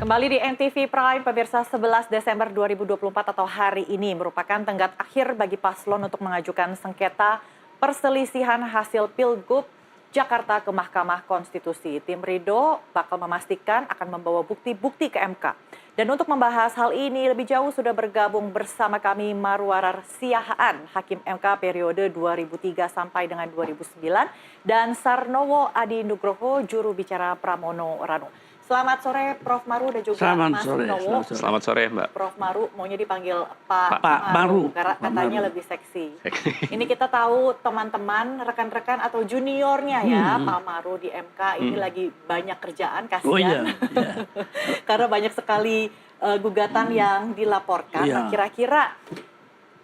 Kembali di NTV Prime, pemirsa. 11 Desember 2024 atau hari ini merupakan tenggat akhir bagi paslon untuk mengajukan sengketa perselisihan hasil Pilgub Jakarta ke Mahkamah Konstitusi. Tim Ridho bakal memastikan akan membawa bukti-bukti ke MK. Dan untuk membahas hal ini lebih jauh sudah bergabung bersama kami Marwarar Siahaan, Hakim MK periode 2003 sampai dengan 2009, dan Sarnowo Adi Nugroho, juru bicara Pramono Ranu. Selamat sore Prof. Maru dan juga Mas Nowo. Selamat sore Mbak. Prof. Maru maunya dipanggil Pak Maru karena katanya lebih seksi. Ini kita tahu teman-teman, rekan-rekan atau juniornya ya Pak Maru di MK ini lagi banyak kerjaan, kasihan. Oh iya. Karena banyak sekali gugatan yang dilaporkan. Nah, kira-kira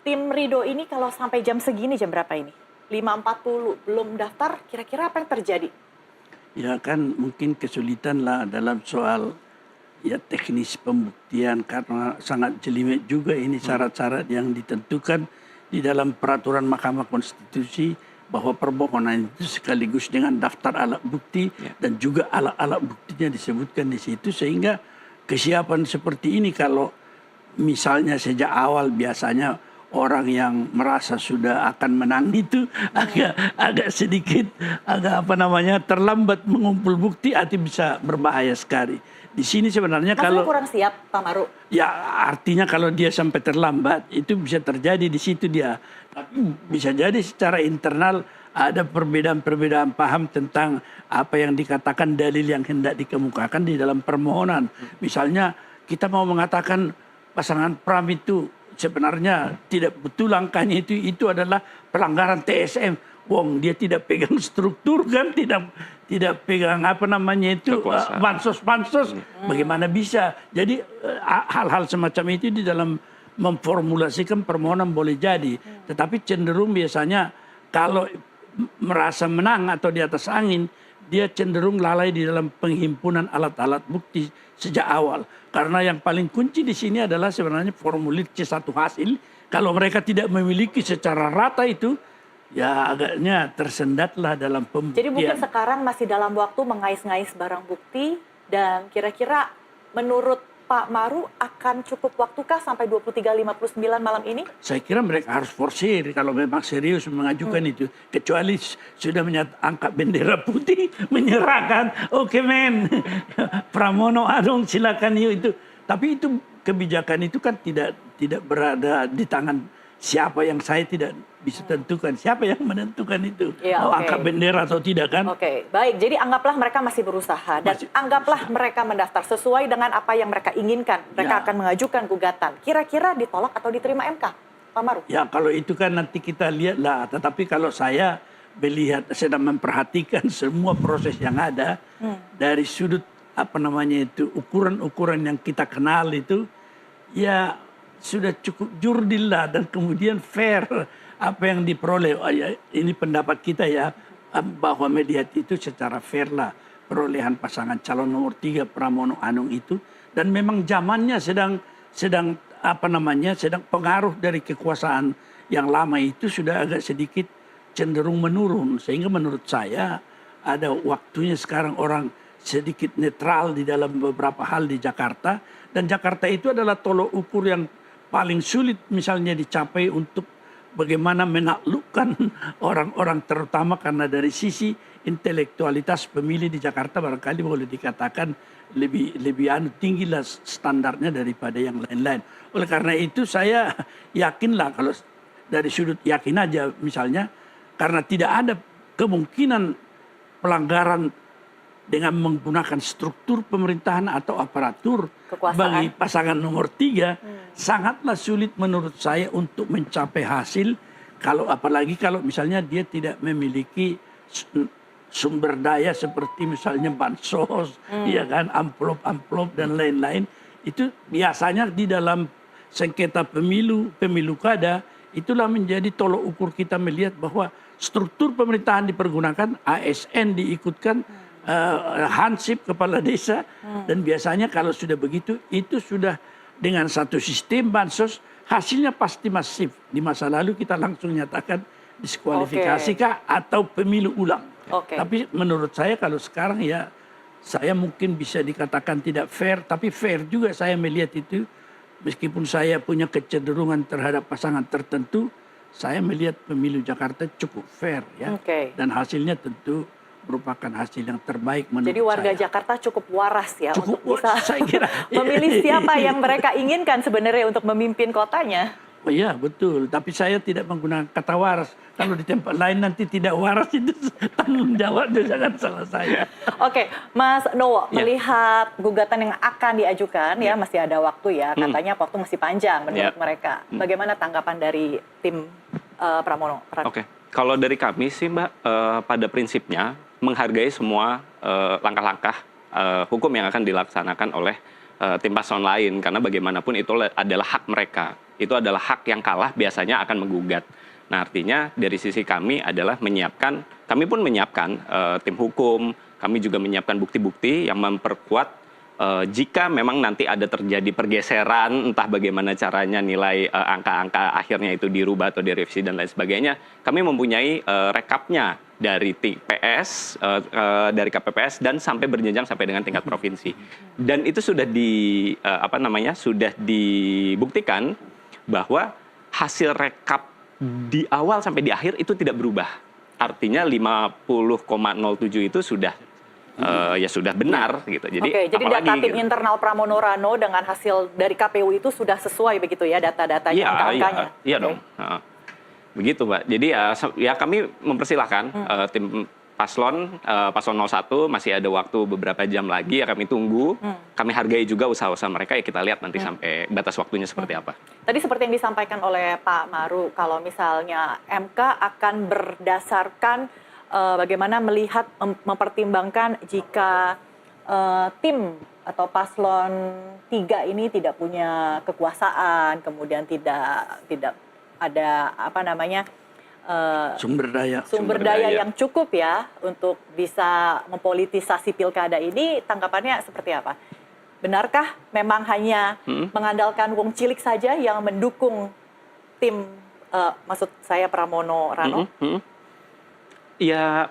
tim Ridho ini kalau sampai jam segini, jam berapa ini? 5.40 belum daftar, kira-kira apa yang terjadi? Ya kan mungkin kesulitan lah dalam soal ya teknis pembuktian karena sangat jelimet juga ini syarat-syarat yang ditentukan di dalam peraturan Mahkamah Konstitusi bahwa permohonan itu sekaligus dengan daftar alat bukti dan juga alat-alat buktinya disebutkan di situ, sehingga kesiapan seperti ini kalau misalnya sejak awal biasanya orang yang merasa sudah akan menang itu agak sedikit terlambat mengumpul bukti, arti bisa berbahaya sekali. Di sini sebenarnya kalau kurang siap Pak Maru. Ya artinya kalau dia sampai terlambat itu bisa terjadi di situ dia. Tapi bisa jadi secara internal ada perbedaan-perbedaan paham tentang apa yang dikatakan dalil yang hendak dikemukakan di dalam permohonan. Misalnya kita mau mengatakan pasangan Pram itu sebenarnya tidak betul langkahnya itu adalah pelanggaran TSM. Wong dia tidak pegang struktur kan, tidak pegang bansos. Bagaimana bisa? Jadi hal-hal semacam itu di dalam memformulasikan permohonan boleh jadi. Tetapi cenderung biasanya kalau merasa menang atau di atas angin, dia cenderung lalai di dalam penghimpunan alat-alat bukti sejak awal. Karena yang paling kunci di sini adalah sebenarnya formulir C1 hasil. Kalau mereka tidak memiliki secara rata itu, ya agaknya tersendatlah dalam pembuktian. Jadi mungkin sekarang masih dalam waktu mengais-ngais barang bukti, dan kira-kira menurut Pak Maru akan cukup waktukah sampai 23.59 malam ini? Saya kira mereka harus forsir kalau memang serius mengajukan itu. Kecuali sudah angkat bendera putih, menyerahkan. Oke men, Pramono Adong silakan yuk itu. Tapi itu kebijakan itu kan tidak berada di tangan siapa, yang saya tidak bisa tentukan. Siapa yang menentukan itu? Mau angkat bendera atau tidak kan? Oke, baik. Jadi anggaplah mereka masih berusaha. Dan anggaplah mereka mendaftar sesuai dengan apa yang mereka inginkan. Mereka akan mengajukan gugatan. Kira-kira ditolak atau diterima MK? Pak Maru? Ya kalau itu kan nanti kita lihatlah. Tetapi kalau saya melihat, sedang memperhatikan semua proses yang ada. Dari sudut ukuran-ukuran yang kita kenal itu. Ya sudah cukup jurdil lah, dan kemudian fair apa yang diperoleh. Ini pendapat kita ya, bahwa mediat itu secara fair lah perolehan pasangan calon nomor 3 Pramono Anung itu. Dan memang zamannya sedang pengaruh dari kekuasaan yang lama itu sudah agak sedikit cenderung menurun, sehingga menurut saya ada waktunya sekarang orang sedikit netral di dalam beberapa hal di Jakarta. Dan Jakarta itu adalah tolok ukur yang paling sulit misalnya dicapai untuk bagaimana menaklukkan orang-orang, terutama karena dari sisi intelektualitas pemilih di Jakarta barangkali boleh dikatakan lebih tinggi lah standarnya daripada yang lain-lain. Oleh karena itu saya yakinlah, kalau dari sudut yakin aja misalnya, karena tidak ada kemungkinan pelanggaran dengan menggunakan struktur pemerintahan atau aparatur bagi pasangan nomor 3, sangatlah sulit menurut saya untuk mencapai hasil. Apalagi kalau misalnya dia tidak memiliki sumber daya seperti misalnya bansos, ya kan, amplop dan lain-lain. Itu biasanya di dalam sengketa pemilu kada, itulah menjadi tolok ukur kita melihat bahwa struktur pemerintahan dipergunakan, ASN diikutkan, hansip kepala desa, dan biasanya kalau sudah begitu itu sudah dengan satu sistem bansos, hasilnya pasti masif. Di masa lalu kita langsung nyatakan diskualifikasi kah atau pemilu ulang. Tapi menurut saya kalau sekarang ya saya mungkin bisa dikatakan tidak fair, tapi fair juga saya melihat itu. Meskipun saya punya kecenderungan terhadap pasangan tertentu, saya melihat pemilu Jakarta cukup fair ya. Dan hasilnya tentu merupakan hasil yang terbaik menurut saya. Jadi warga Jakarta cukup waras ya cukup untuk bisa saya kira. memilih siapa yang mereka inginkan sebenarnya untuk memimpin kotanya. Oh iya betul, tapi saya tidak menggunakan kata waras. Kalau di tempat lain nanti tidak waras itu tanggung jawabnya jangan salah saya. Oke, Mas Nowo, melihat gugatan yang akan diajukan ya masih ada waktu ya, katanya waktu masih panjang menurut mereka. Bagaimana tanggapan dari tim Pramono? Oke, kalau dari kami sih Mbak, pada prinsipnya menghargai semua langkah-langkah hukum yang akan dilaksanakan oleh tim paslon lain, karena bagaimanapun itu adalah hak mereka. Itu adalah hak yang kalah biasanya akan menggugat. Nah artinya dari sisi kami adalah kami pun menyiapkan tim hukum, kami juga menyiapkan bukti-bukti yang memperkuat jika memang nanti ada terjadi pergeseran, entah bagaimana caranya nilai angka-angka akhirnya itu dirubah atau direvisi dan lain sebagainya, kami mempunyai rekapnya dari TPS, dari KPPS dan sampai berjenjang sampai dengan tingkat provinsi. Dan itu sudah sudah dibuktikan bahwa hasil rekap di awal sampai di akhir itu tidak berubah. Artinya 50,07 itu sudah ya sudah benar gitu. Jadi jadi data tim internal Pramono Rano dengan hasil dari KPU itu sudah sesuai begitu ya data-datanya, angka-angkanya. Iya dong. Begitu, Mbak. Jadi ya kami mempersilahkan tim paslon 01 masih ada waktu beberapa jam lagi ya, kami tunggu. Kami hargai juga usaha-usaha mereka, ya kita lihat nanti sampai batas waktunya seperti apa. Tadi seperti yang disampaikan oleh Pak Maru, kalau misalnya MK akan berdasarkan bagaimana melihat mempertimbangkan jika tim atau paslon 3 ini tidak punya kekuasaan, kemudian tidak ada sumber daya yang cukup ya untuk bisa mempolitisasi pilkada ini, tanggapannya seperti apa? Benarkah memang hanya mengandalkan wong cilik saja yang mendukung tim, maksud saya Pramono Rano? Ya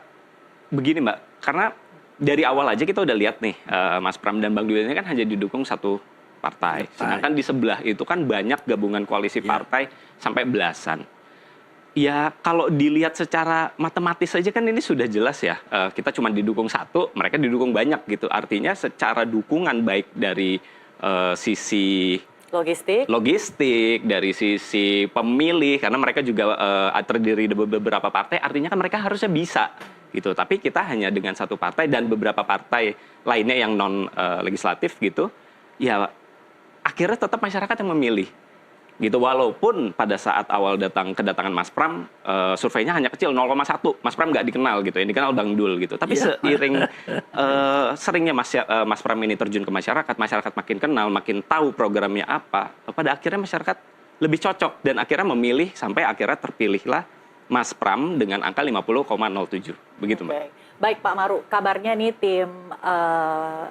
begini Mbak, karena dari awal aja kita udah lihat nih, Mas Pram dan Bang Dwi ini kan hanya didukung satu partai. Sedangkan di sebelah itu kan banyak gabungan koalisi partai sampai belasan. Ya kalau dilihat secara matematis saja kan ini sudah jelas ya, kita cuma didukung satu, mereka didukung banyak gitu. Artinya secara dukungan baik dari sisi logistik, dari sisi pemilih, karena mereka juga terdiri dari beberapa partai, artinya kan mereka harusnya bisa gitu. Tapi kita hanya dengan satu partai dan beberapa partai lainnya yang non legislatif gitu, ya akhirnya tetap masyarakat yang memilih. Gitu, walaupun pada saat awal kedatangan Mas Pram surveinya hanya kecil 0,1, Mas Pram nggak dikenal gitu, yang dikenal Bang Dul gitu. Tapi seiring seringnya Mas Pram ini terjun ke masyarakat makin kenal, makin tahu programnya apa, pada akhirnya masyarakat lebih cocok dan akhirnya memilih sampai akhirnya terpilihlah Mas Pram dengan angka 50,07. Begitu Mbak. Baik Pak Maru, kabarnya nih tim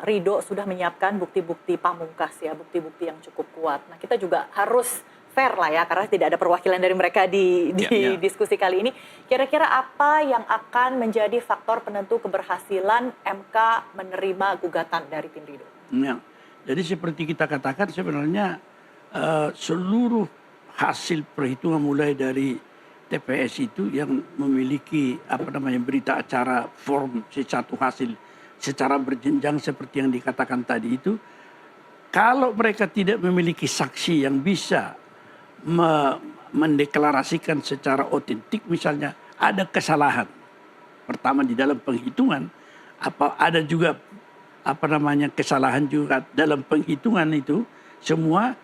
Ridho sudah menyiapkan bukti-bukti pamungkas ya, bukti-bukti yang cukup kuat. Nah kita juga harus fair lah ya, karena tidak ada perwakilan dari mereka di diskusi kali ini. Kira-kira apa yang akan menjadi faktor penentu keberhasilan MK menerima gugatan dari tim Ridho? Ya, jadi seperti kita katakan sebenarnya seluruh hasil perhitungan mulai dari TPS itu yang memiliki berita acara form satu hasil secara berjenjang seperti yang dikatakan tadi itu, kalau mereka tidak memiliki saksi yang bisa mendeklarasikan secara otentik, misalnya ada kesalahan pertama di dalam penghitungan, ada juga kesalahan juga dalam penghitungan itu, semua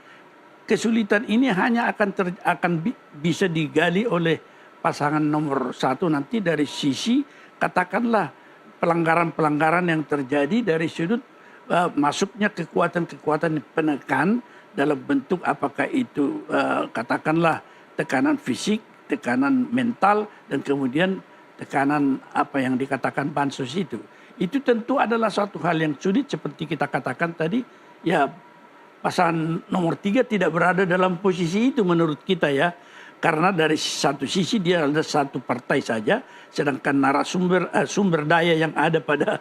kesulitan ini hanya akan bisa digali oleh pasangan nomor 1 nanti dari sisi katakanlah pelanggaran-pelanggaran yang terjadi dari sudut masuknya kekuatan-kekuatan penekan dalam bentuk apakah itu katakanlah tekanan fisik, tekanan mental, dan kemudian tekanan apa yang dikatakan bansos itu. Itu tentu adalah suatu hal yang sulit seperti kita katakan tadi, ya pasangan nomor 3 tidak berada dalam posisi itu menurut kita ya. Karena dari satu sisi dia ada satu partai saja, sedangkan sumber daya yang ada pada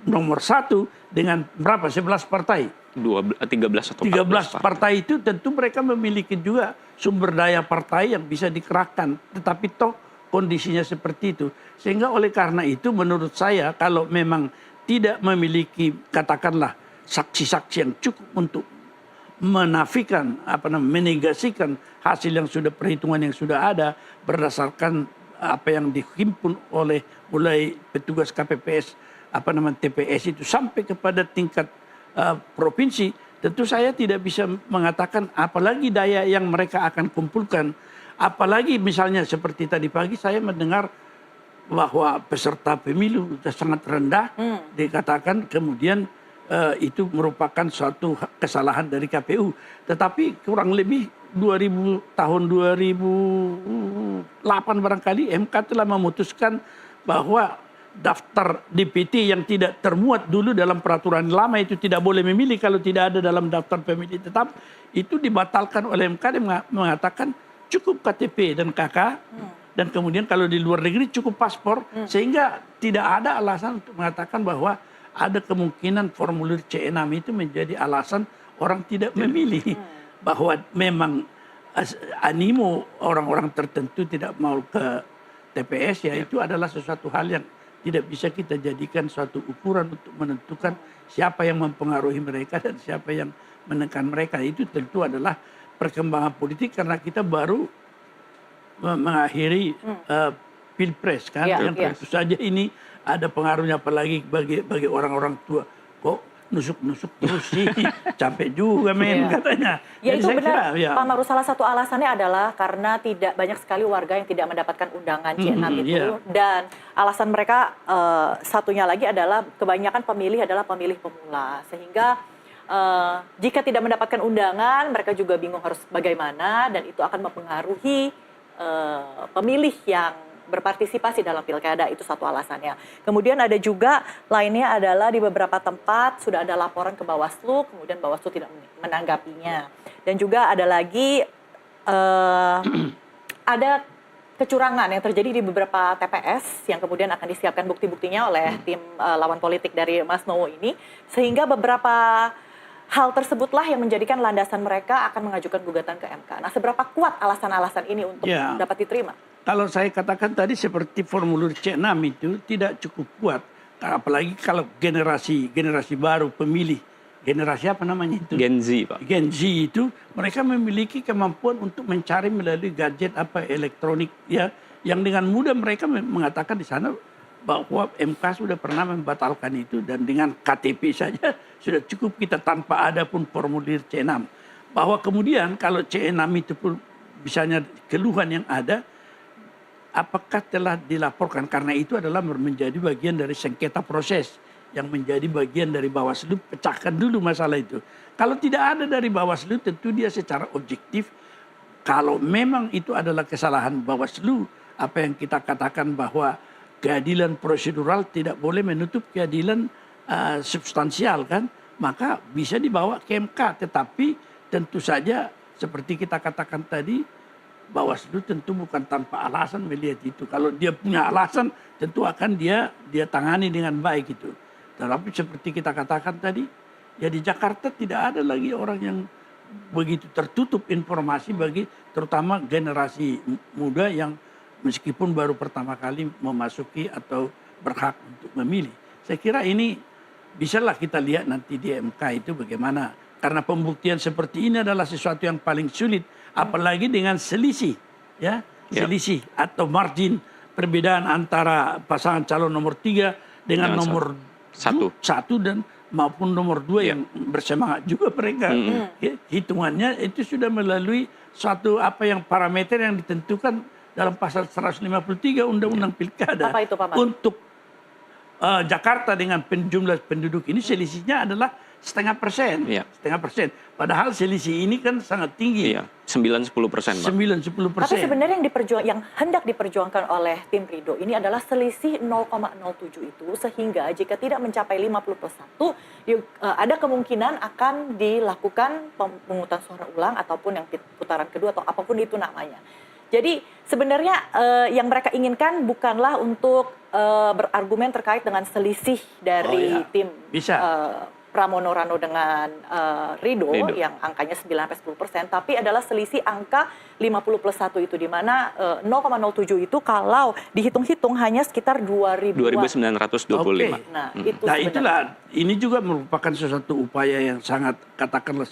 nomor 1 dengan berapa? 11 partai. 13 atau 13 14 partai itu tentu mereka memiliki juga sumber daya partai yang bisa dikerahkan. Tetapi toh kondisinya seperti itu. Sehingga oleh karena itu menurut saya kalau memang tidak memiliki katakanlah saksi-saksi yang cukup untuk menafikan, menegasikan hasil yang sudah perhitungan yang sudah ada berdasarkan apa yang dihimpun oleh mulai petugas KPPS, TPS itu sampai kepada tingkat provinsi, tentu saya tidak bisa mengatakan apalagi daya yang mereka akan kumpulkan. Apalagi misalnya seperti tadi pagi saya mendengar bahwa peserta pemilu sudah sangat rendah, dikatakan kemudian itu merupakan suatu kesalahan dari KPU. Tetapi kurang lebih tahun 2008 barangkali MK telah memutuskan bahwa daftar DPT yang tidak termuat dulu dalam peraturan lama itu tidak boleh memilih kalau tidak ada dalam daftar pemilih tetap, itu dibatalkan oleh MK dan mengatakan cukup KTP dan KK dan kemudian kalau di luar negeri cukup paspor, sehingga tidak ada alasan untuk mengatakan bahwa ada kemungkinan formulir C6 itu menjadi alasan orang tidak memilih, bahwa memang animo orang-orang tertentu tidak mau ke TPS ya itu adalah sesuatu hal yang tidak bisa kita jadikan suatu ukuran untuk menentukan siapa yang mempengaruhi mereka dan siapa yang menekan mereka. Itu tentu adalah perkembangan politik karena kita baru mengakhiri pilpres kan, yang tentu saja ini ada pengaruhnya apalagi bagi orang-orang tua. Kok nusuk-nusuk terus sih, capek juga katanya. Ya jadi itu benar, kira, Pak Maruf, salah satu alasannya adalah karena tidak banyak sekali warga yang tidak mendapatkan undangan C6 itu. Dan alasan mereka satunya lagi adalah kebanyakan pemilih adalah pemilih pemula. Sehingga jika tidak mendapatkan undangan, mereka juga bingung harus bagaimana dan itu akan mempengaruhi pemilih yang berpartisipasi dalam pilkada, itu satu alasannya. Kemudian ada juga lainnya adalah di beberapa tempat sudah ada laporan ke Bawaslu, kemudian Bawaslu tidak menanggapinya. Dan juga ada lagi ada kecurangan yang terjadi di beberapa TPS yang kemudian akan disiapkan bukti-buktinya oleh tim lawan politik dari Mas Nowo ini, sehingga beberapa hal tersebutlah yang menjadikan landasan mereka akan mengajukan gugatan ke MK. Nah, seberapa kuat alasan-alasan ini untuk dapat diterima? Kalau saya katakan tadi seperti formulir C6 itu tidak cukup kuat. Apalagi kalau generasi baru pemilih. Generasi apa namanya itu? Gen Z, Pak. Gen Z itu mereka memiliki kemampuan untuk mencari melalui gadget elektronik ya, yang dengan mudah mereka mengatakan di sana bahwa MK sudah pernah membatalkan itu dan dengan KTP saja sudah cukup kita tanpa ada pun formulir C6. Bahwa kemudian kalau C6 itu pun misalnya keluhan yang ada, apakah telah dilaporkan? Karena itu adalah menjadi bagian dari sengketa proses yang menjadi bagian dari Bawaslu, pecahkan dulu masalah itu. Kalau tidak ada dari Bawaslu, tentu dia secara objektif, kalau memang itu adalah kesalahan Bawaslu, apa yang kita katakan bahwa keadilan prosedural tidak boleh menutup keadilan substansial kan, maka bisa dibawa ke MK. Tetapi tentu saja seperti kita katakan tadi, Bawaslu tentu bukan tanpa alasan melihat itu. Kalau dia punya alasan, tentu akan dia tangani dengan baik itu. Tetapi seperti kita katakan tadi, ya di Jakarta tidak ada lagi orang yang begitu tertutup informasi bagi terutama generasi muda yang meskipun baru pertama kali memasuki atau berhak untuk memilih. Saya kira ini bisalah kita lihat nanti di MK itu bagaimana. Karena pembuktian seperti ini adalah sesuatu yang paling sulit. Apalagi dengan selisih, selisih atau margin perbedaan antara pasangan calon nomor 3 dengan nomor 1 dan maupun nomor 2 yang bersemangat juga mereka. Hitungannya itu sudah melalui suatu parameter yang ditentukan dalam pasal 153 Undang-Undang Pilkada. Apa itu, Pak Mas? Untuk Jakarta dengan jumlah penduduk ini selisihnya adalah 0,5%. 0,5%. Padahal selisih ini kan sangat tinggi. 9-10%. 9-10%. Tapi sebenarnya yang hendak diperjuangkan oleh tim Ridho ini adalah selisih 0,07 itu, sehingga jika tidak mencapai 50+1, ada kemungkinan akan dilakukan pemungutan suara ulang ataupun yang putaran kedua atau apapun itu namanya. Jadi sebenarnya yang mereka inginkan bukanlah untuk berargumen terkait dengan selisih dari tim Bisa. Pramono Rano dengan Ridho yang angkanya 9-10%, tapi adalah selisih angka 50+1 itu, di mana 0,07 itu kalau dihitung-hitung hanya sekitar 2.925. Oke. Nah, itu Nah sebenarnya. itulah, ini juga merupakan sesuatu upaya yang sangat, katakanlah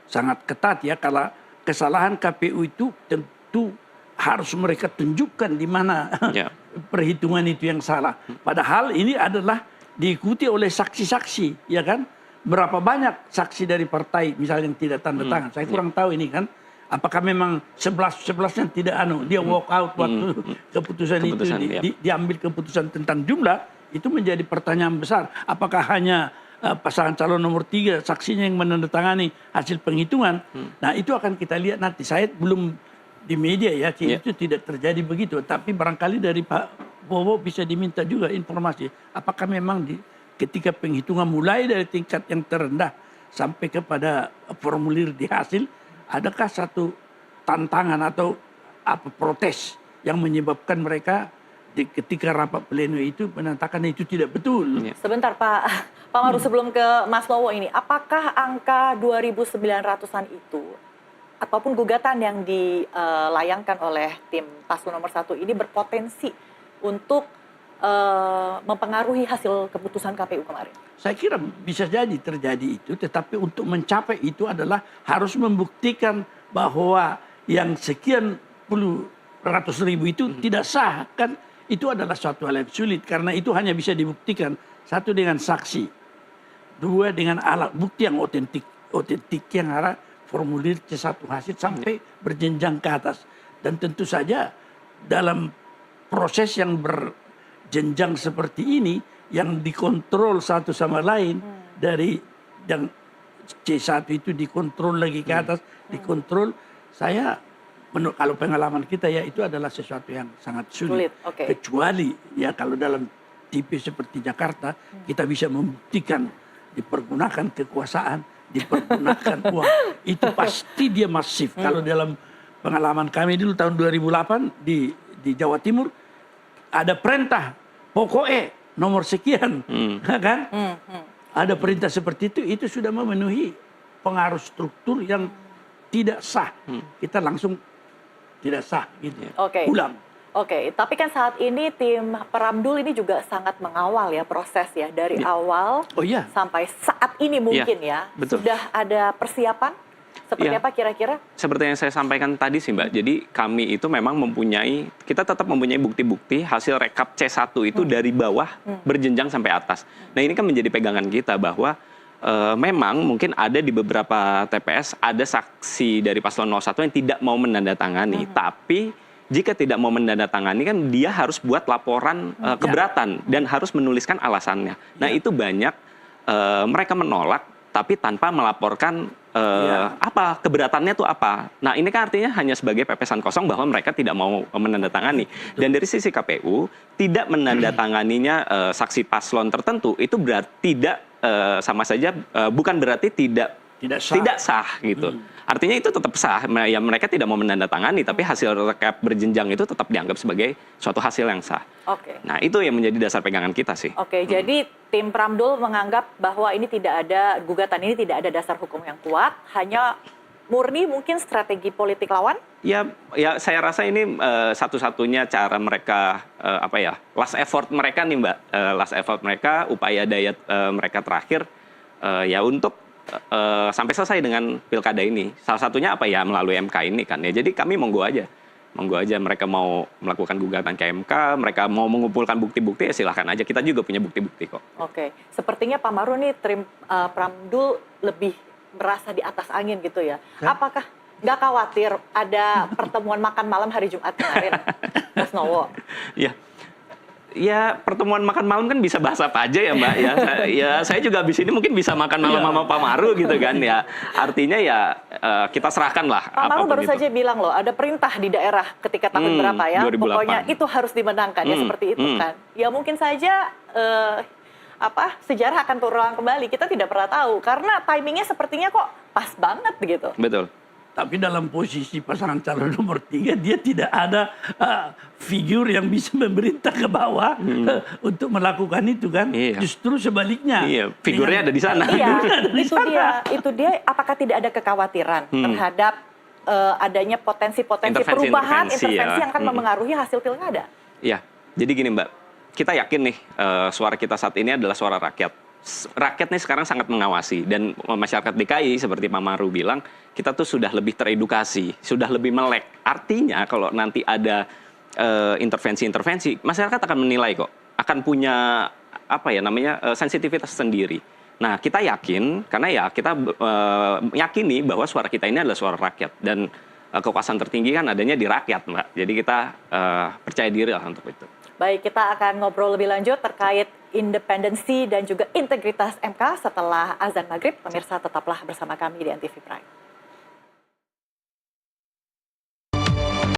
sangat ketat ya. Kalau kesalahan KPU itu tentu harus mereka tunjukkan di mana Ya. perhitungan itu yang salah. Padahal ini adalah diikuti oleh saksi-saksi, ya kan? Berapa banyak saksi dari partai misalnya yang tidak tanda tangan? Saya kurang tahu ini kan. Apakah memang 11-11-nya tidak dia walk out waktu keputusan itu diambil keputusan tentang jumlah, itu menjadi pertanyaan besar. Apakah hanya pasangan calon nomor 3 saksinya yang menandatangani hasil penghitungan? Nah, itu akan kita lihat nanti. Saya belum di media ya, itu tidak terjadi begitu. Tapi barangkali dari Pak Bowo bisa diminta juga informasi. Apakah memang ketika penghitungan mulai dari tingkat yang terendah sampai kepada formulir di hasil, adakah satu tantangan atau protes yang menyebabkan mereka ketika rapat pleno itu menandakan itu tidak betul? Sebentar Pak Maru, sebelum ke Mas Lowo ini, apakah angka 2.900-an itu ataupun gugatan yang dilayangkan oleh tim paslon nomor 1 ini berpotensi untuk mempengaruhi hasil keputusan KPU kemarin? Saya kira bisa jadi terjadi itu, tetapi untuk mencapai itu adalah harus membuktikan bahwa yang sekian ratus ribu itu tidak sah, kan? Itu adalah suatu hal yang sulit, karena itu hanya bisa dibuktikan, satu dengan saksi, dua dengan alat bukti yang otentik yang arah formulir C1 hasil sampai berjenjang ke atas. Dan tentu saja dalam proses yang berjenjang seperti ini, yang dikontrol satu sama lain, dari yang C1 itu dikontrol lagi ke atas, dikontrol, kalau pengalaman kita ya, itu adalah sesuatu yang sangat sulit. Kecuali ya kalau dalam tipe seperti Jakarta, kita bisa membuktikan dipergunakan kekuasaan, dipergunakan uang, itu pasti dia masif. Kalau dalam pengalaman kami dulu tahun 2008 di Jawa Timur, ada perintah pokoknya nomor sekian, kan? Ada perintah seperti itu sudah memenuhi pengaruh struktur yang tidak sah. Kita langsung tidak sah gitu. Ulang. Tapi kan saat ini tim Peramdul ini juga sangat mengawal ya proses ya dari awal sampai saat ini mungkin betul. Sudah ada persiapan seperti apa kira-kira? Seperti yang saya sampaikan tadi sih Mbak. Jadi kami itu memang kita tetap mempunyai bukti-bukti hasil rekap C1 itu dari bawah berjenjang sampai atas. Nah ini kan menjadi pegangan kita bahwa memang mungkin ada di beberapa TPS ada saksi dari paslon 01 yang tidak mau menandatangani, tapi jika tidak mau menandatangani kan dia harus buat laporan keberatan dan harus menuliskan alasannya. Nah itu banyak mereka menolak tapi tanpa melaporkan apa keberatannya itu apa. Nah ini kan artinya hanya sebagai pepesan kosong bahwa mereka tidak mau menandatangani. Dan dari sisi KPU tidak menandatanganinya saksi paslon tertentu itu berarti tidak sama saja bukan berarti tidak sah gitu. Artinya itu tetap sah, ya mereka tidak mau menandatangani, tapi hasil rekap berjenjang itu tetap dianggap sebagai suatu hasil yang sah. Nah itu yang menjadi dasar pegangan kita sih. Jadi tim Pramdul menganggap bahwa ini gugatan ini tidak ada dasar hukum yang kuat, hanya murni mungkin strategi politik lawan? Ya saya rasa ini satu-satunya cara mereka last effort mereka nih Mbak, last effort mereka, upaya daya mereka terakhir ya untuk sampai selesai dengan pilkada ini. Salah satunya melalui MK ini kan ya. Jadi kami monggo aja mereka mau melakukan gugatan ke MK, mereka mau mengumpulkan bukti-bukti ya silahkan aja. Kita juga punya bukti-bukti kok. Sepertinya Pak Maru nih tim Pramdul lebih merasa di atas angin gitu ya. Apakah nggak khawatir ada pertemuan makan malam hari Jumat kemarin, Mas Nowo? Ya pertemuan makan malam kan bisa bahas apa aja ya Mbak ya saya juga habis ini mungkin bisa makan malam sama Pak Maru gitu kan ya, artinya ya kita serahkan lah. Pak Maru baru saja bilang loh ada perintah di daerah ketika tahun berapa ya 2008. Pokoknya itu harus dimenangkan ya seperti itu kan ya, mungkin saja sejarah akan terulang kembali, kita tidak pernah tahu karena timingnya sepertinya kok pas banget begitu. Betul. Tapi dalam posisi pasangan calon nomor 3 dia tidak ada figur yang bisa memerintah ke bawah untuk melakukan itu kan. Iya. Justru sebaliknya. Iya, figurnya ada di sana. Iya, itu dia. Apakah tidak ada kekhawatiran terhadap adanya potensi-potensi perubahan, intervensi yang akan memengaruhi hasil pilkada? Iya, jadi gini Mbak, kita yakin nih suara kita saat ini adalah suara rakyat. Rakyat nih sekarang sangat mengawasi dan masyarakat DKI seperti Pak Maru bilang, kita tuh sudah lebih teredukasi, sudah lebih melek. Artinya kalau nanti ada intervensi-intervensi, masyarakat akan menilai kok, akan punya sensitivitas sendiri. Nah, kita yakin karena ya kita yakini bahwa suara kita ini adalah suara rakyat dan kekuasaan tertinggi kan adanya di rakyat, Mbak. Jadi kita percaya diri lah untuk itu. Baik, kita akan ngobrol lebih lanjut terkait independensi dan juga integritas MK setelah azan maghrib. Pemirsa tetaplah bersama kami di NTV Prime.